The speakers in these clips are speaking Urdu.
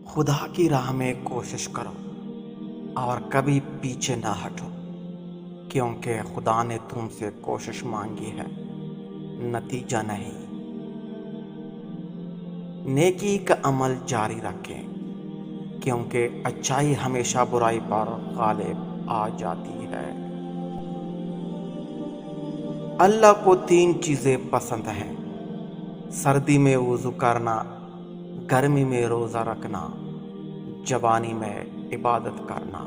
خدا کی راہ میں کوشش کرو اور کبھی پیچھے نہ ہٹو، کیونکہ خدا نے تم سے کوشش مانگی ہے، نتیجہ نہیں۔ نیکی کا عمل جاری رکھیں، کیونکہ اچائی ہمیشہ برائی پر غالب آ جاتی ہے۔ اللہ کو 3 چیزیں پسند ہیں: سردی میں وضو کرنا، گرمی میں روزہ رکھنا، جوانی میں عبادت کرنا۔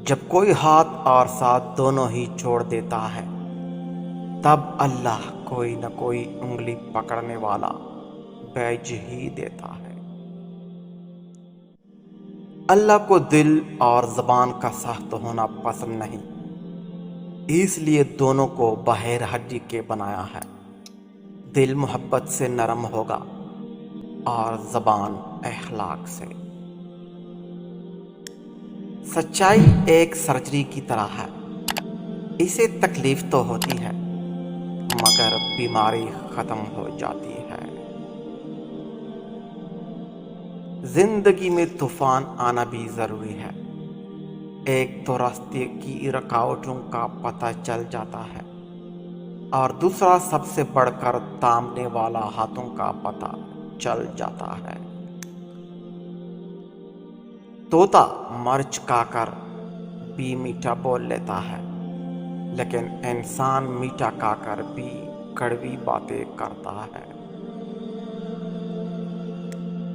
جب کوئی ہاتھ اور ساتھ دونوں ہی چھوڑ دیتا ہے، تب اللہ کوئی نہ کوئی انگلی پکڑنے والا بیچ ہی دیتا ہے۔ اللہ کو دل اور زبان کا سخت ہونا پسند نہیں، اس لیے دونوں کو بغیر ہڈی کے بنایا ہے۔ دل محبت سے نرم ہوگا اور زبان اخلاق سے۔ سچائی ایک سرجری کی طرح ہے، اسے تکلیف تو ہوتی ہے مگر بیماری ختم ہو جاتی ہے۔ زندگی میں طوفان آنا بھی ضروری ہے، ایک تو راستے کی رکاوٹوں کا پتہ چل جاتا ہے اور دوسرا سب سے بڑھ کر تامنے والا ہاتھوں کا پتہ چل جاتا ہے۔ طوطا مرچ کھا کر بھی میٹھا بول لیتا ہے، لیکن انسان میٹھا کھا کر بھی کڑوی باتیں کرتا ہے۔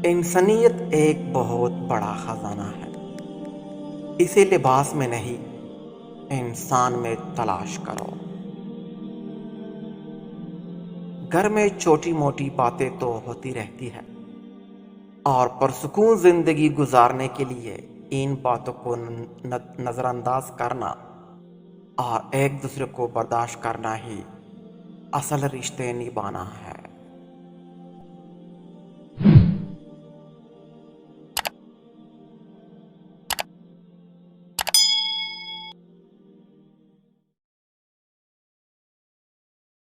انسانیت ایک بہت بڑا خزانہ ہے، اسے لباس میں نہیں، انسان میں تلاش کرو۔ گھر میں چھوٹی موٹی باتیں تو ہوتی رہتی ہے، اور پرسکون زندگی گزارنے کے لیے ان باتوں کو نظر انداز کرنا اور ایک دوسرے کو برداشت کرنا ہی اصل رشتے نبھانا ہے۔